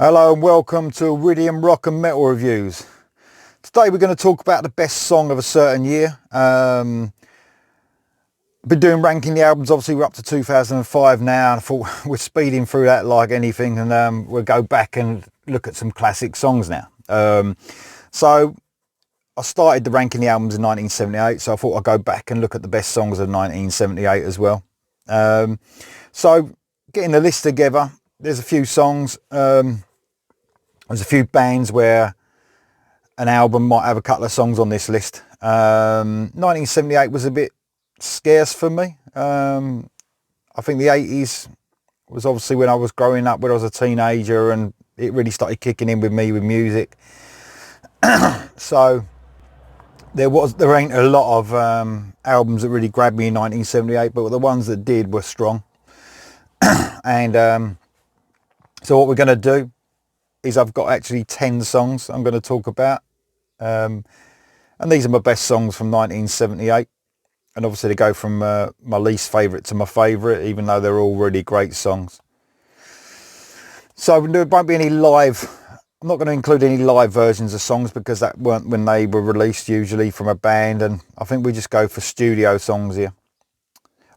Hello and welcome to Iridium Rock and Metal Reviews. Today we're going to talk about the best song of a certain year. Been doing ranking the albums, obviously we're up to 2005 now, and I thought we're speeding through that like anything, and we'll go back and look at some classic songs now. So I started the ranking the albums in 1978, so I thought I'd go back and look at the best songs of 1978 as well. So getting the list together, there's a few songs, there's a few bands where an album might have a couple of songs on this list. 1978 was a bit scarce for me. I think the 80s was obviously when I was growing up, when I was a teenager, and it really started kicking in with me with music. So there ain't a lot of albums that really grabbed me in 1978, but the ones that did were strong. And so what we're going to do is I've got actually 10 songs I'm going to talk about, and these are my best songs from 1978, and obviously they go from my least favourite to my favourite, even though they're all really great songs. So there won't be any live, I'm not going to include any live versions of songs because that weren't when they were released usually from a band, and I think we just go for studio songs here.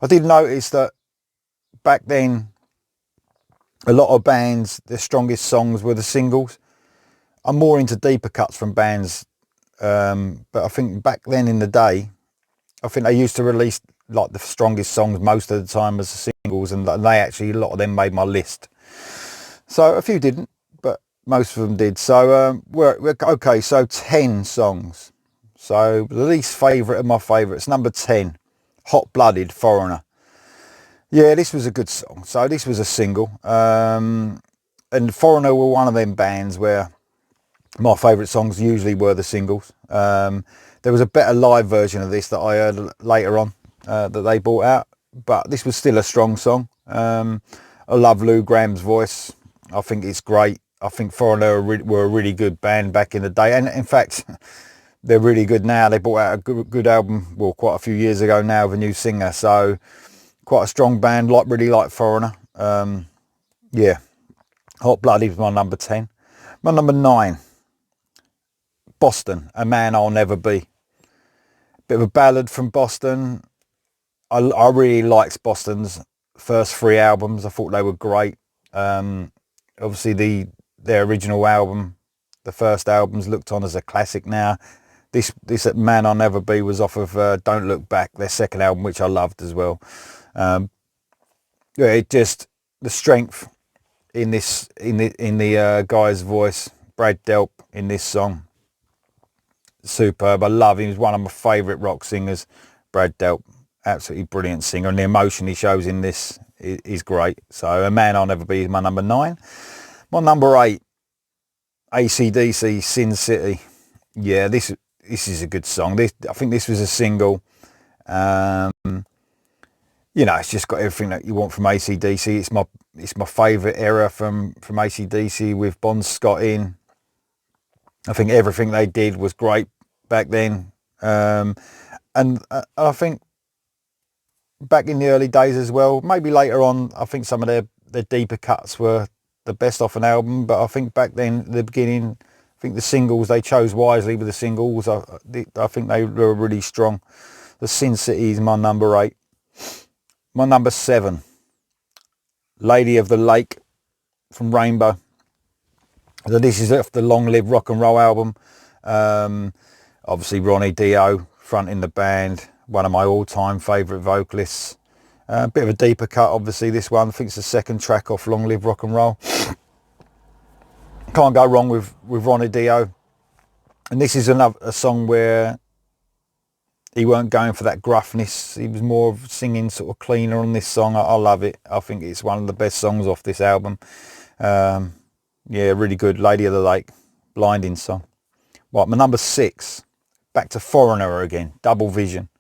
I did notice that back then a lot of bands, their strongest songs were the singles. I'm more into deeper cuts from bands, but I think back then in the day, I think they used to release like the strongest songs most of the time as the singles, and they actually, a lot of them made my list. So a few didn't, but most of them did. So we're okay. So 10 songs. So the least favourite of my favourites, number 10, Hot Blooded, Foreigner. Yeah, this was a good song. So this was a single, and Foreigner were one of them bands where my favourite songs usually were the singles. There was a better live version of this that I heard later on that they brought out, but this was still a strong song. I love Lou Graham's voice. I think it's great. I think Foreigner were a really good band back in the day, and in fact they're really good now. They brought out a good album, well, quite a few years ago now, with a new singer. So quite a strong band, really like Foreigner. Yeah, Hot Blooded was my number 10. My number 9, Boston, A Man I'll Never Be. Bit of a ballad from Boston. I really liked Boston's first 3 albums. I thought they were great. Obviously their original album, the first album's looked on as a classic now. This Man I'll Never Be was off of Don't Look Back, their second album, which I loved as well. Yeah, it just, the strength in this, in the guy's voice, Brad Delp, in this song, superb. I love him. He's one of my favourite rock singers, Brad Delp. Absolutely brilliant singer, and the emotion he shows in this is great. So A Man I'll Never Be is my number 9. My number 8, AC/DC, Sin City. Yeah, this is a good song. I think this was a single. You know, it's just got everything that you want from AC/DC. It's my favourite era from AC/DC, with Bon Scott in. I think everything they did was great back then, and I think back in the early days as well. Maybe later on, I think some of their deeper cuts were the best off an album. But I think back then, at the beginning, I think the singles, they chose wisely with the singles. I think they were really strong. The Sin City is my number 8. My number 7, Lady of the Lake from Rainbow. So this is off the Long Live Rock and Roll album. Obviously Ronnie Dio fronting the band, one of my all-time favourite vocalists. A bit of a deeper cut, obviously, this one. I think it's the second track off Long Live Rock and Roll. Can't go wrong with Ronnie Dio. And this is a song where he weren't going for that gruffness. He was more of singing sort of cleaner on this song. I love it. I think it's one of the best songs off this album. Yeah, really good. Lady of the Lake, blinding song. Right, my number 6, back to Foreigner again, Double Vision.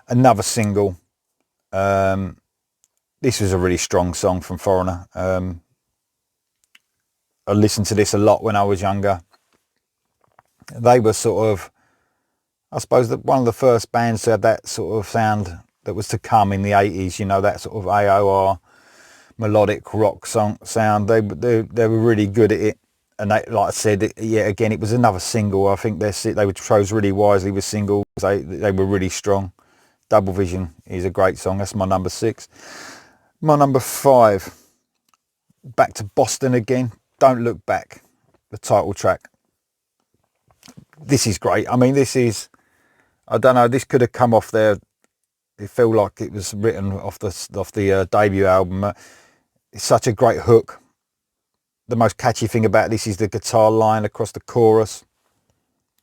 Another single. This was a really strong song from Foreigner. I listened to this a lot when I was younger. They were sort of, I suppose, one of the first bands to have that sort of sound that was to come in the 80s, you know, that sort of AOR melodic rock sound. They were really good at it, and they, like I said, yeah, again, it was another single. I think they chose really wisely with singles. They were really strong. Double Vision is a great song. That's my number 6. My number 5, back to Boston again. Don't Look Back, the title track. This is great. I mean, this is, I don't know, this could have come off there. It felt like it was written off the debut album. It's such a great hook. The most catchy thing about this is the guitar line across the chorus.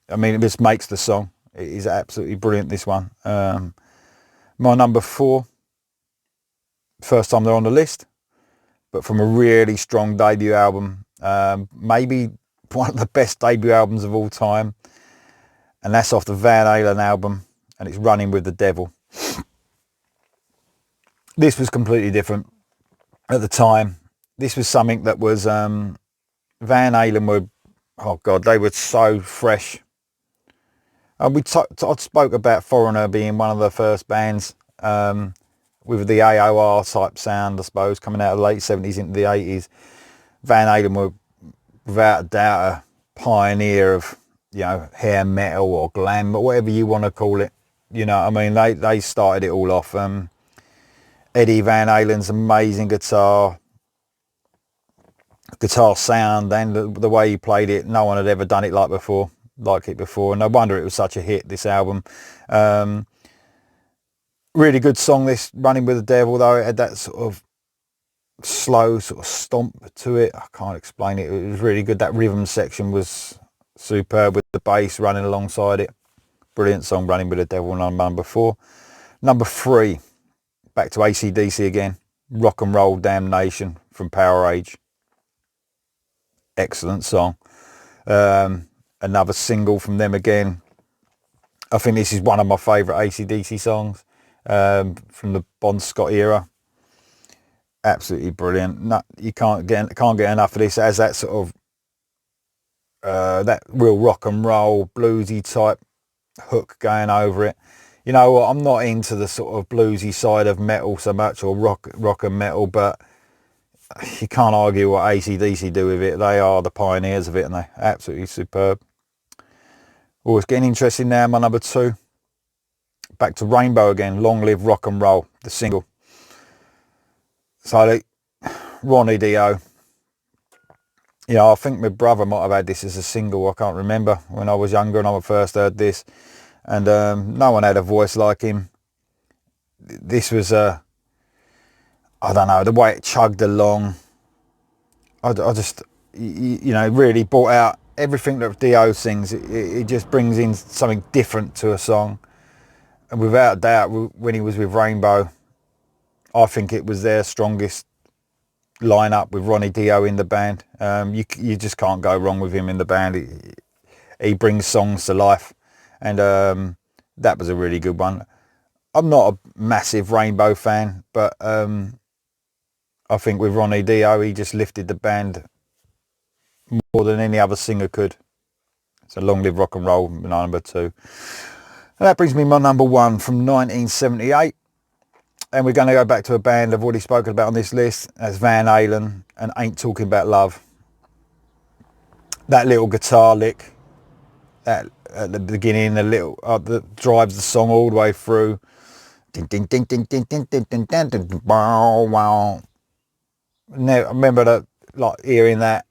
I mean, it just makes the song. It is absolutely brilliant, this one. My number 4, first time they're on the list, but from a really strong debut album. Maybe one of the best debut albums of all time. And that's off the Van Halen album, and it's Running with the Devil. This was completely different at the time. This was something that was, Van Halen were, oh God, they were so fresh. I spoke about Foreigner being one of the first bands with the AOR type sound, I suppose, coming out of the late 70s into the 80s. Van Halen were, without a doubt, a pioneer of, you know, hair metal or glam, but whatever you want to call it. You know, I mean, they started it all off. Eddie Van Halen's amazing guitar sound, and the way he played it, no one had ever done it like it before. No wonder it was such a hit, this album. Really good song, this Running with the Devil, though. It had that sort of slow sort of stomp to it. I can't explain it. It was really good. That rhythm section was superb with the bass running alongside it. Brilliant song, Running with the Devil, number 4. Number 3, back to AC/DC again. Rock and Roll Damnation from Powerage. Excellent song. Another single from them again. I think this is one of my favourite AC/DC songs from the Bon Scott era. Absolutely brilliant. No, you can't get enough of this. It has that sort of that real rock and roll bluesy type hook going over it. You know what, I'm not into the sort of bluesy side of metal so much, or rock and metal, but you can't argue what AC/DC do with it. They are the pioneers of it, and they're absolutely superb. Oh, it's getting interesting now. My number 2, back to Rainbow again. Long Live Rock and Roll, the single. So Ronnie Dio. You know, I think my brother might have had this as a single. I can't remember, when I was younger and I first heard this. And no one had a voice like him. This was I don't know, the way it chugged along. I just, you know, really brought out everything that Dio sings. It just brings in something different to a song. And without doubt, when he was with Rainbow, I think it was their strongest lineup, with Ronnie Dio in the band. You just can't go wrong with him in the band. He brings songs to life, and that was a really good one. I'm not a massive Rainbow fan, but I think with Ronnie Dio, he just lifted the band more than any other singer could. So Long Live Rock and Roll, number 2. And that brings me my number 1 from 1978. And we're going to go back to a band I've already spoken about on this list. That's Van Halen and Ain't Talking About Love. That little guitar lick at the beginning, the little that drives the song all the way through. Ding ding ding ding ding ding ding ding ding ding. Wow wow. I remember hearing that.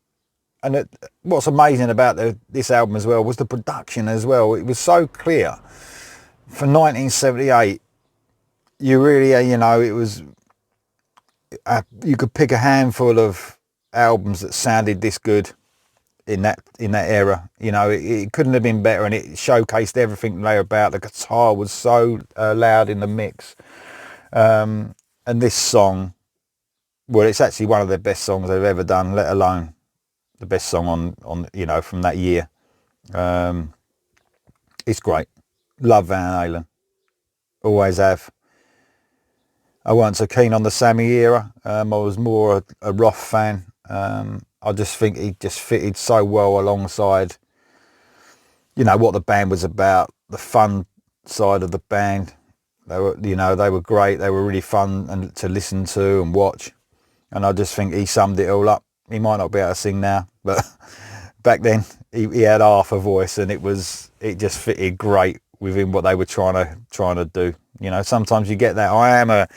And what's amazing about this album as well was the production as well. It was so clear. For 1978, you really, you know, it was, you could pick a handful of albums that sounded this good in that era. You know, it couldn't have been better, and it showcased everything they were about. The guitar was so loud in the mix. And this song, well, it's actually one of the best songs they've ever done, let alone the best song on you know, from that year. It's great. Love Van Halen. Always have. I weren't so keen on the Sammy era. I was more a Roth fan. I just think he just fitted so well alongside, you know, what the band was about, the fun side of the band. They were, you know, they were great. They were really fun and to listen to and watch. And I just think he summed it all up. He might not be able to sing now, but back then he had half a voice, and it just fitted great within what they were trying to do. You know, sometimes you get that.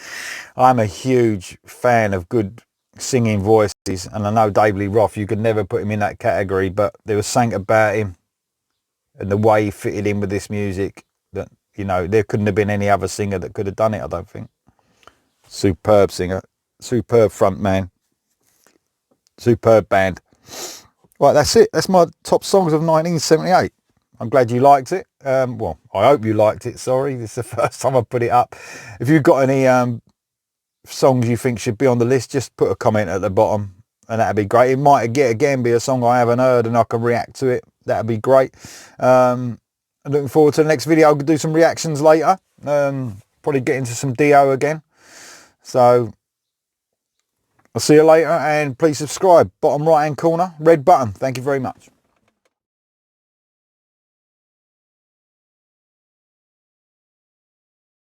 I'm a huge fan of good singing voices, and I know David Lee Roth, you could never put him in that category, but there was something about him and the way he fitted in with this music that, you know, there couldn't have been any other singer that could have done it, I don't think. Superb singer, superb front man, superb band. Right, that's it. That's my top songs of 1978. I'm glad you liked it. Well, I hope you liked it. Sorry, this is the first time I put it up. If you've got any songs you think should be on the list, just put a comment at the bottom, and that'd be great. It might again be a song I haven't heard and I can react to it. That'd be great. I'm looking forward to the next video. I'll do some reactions later. Probably get into some Dio again. So I'll see you later, and please subscribe. Bottom right hand corner, red button. Thank you very much.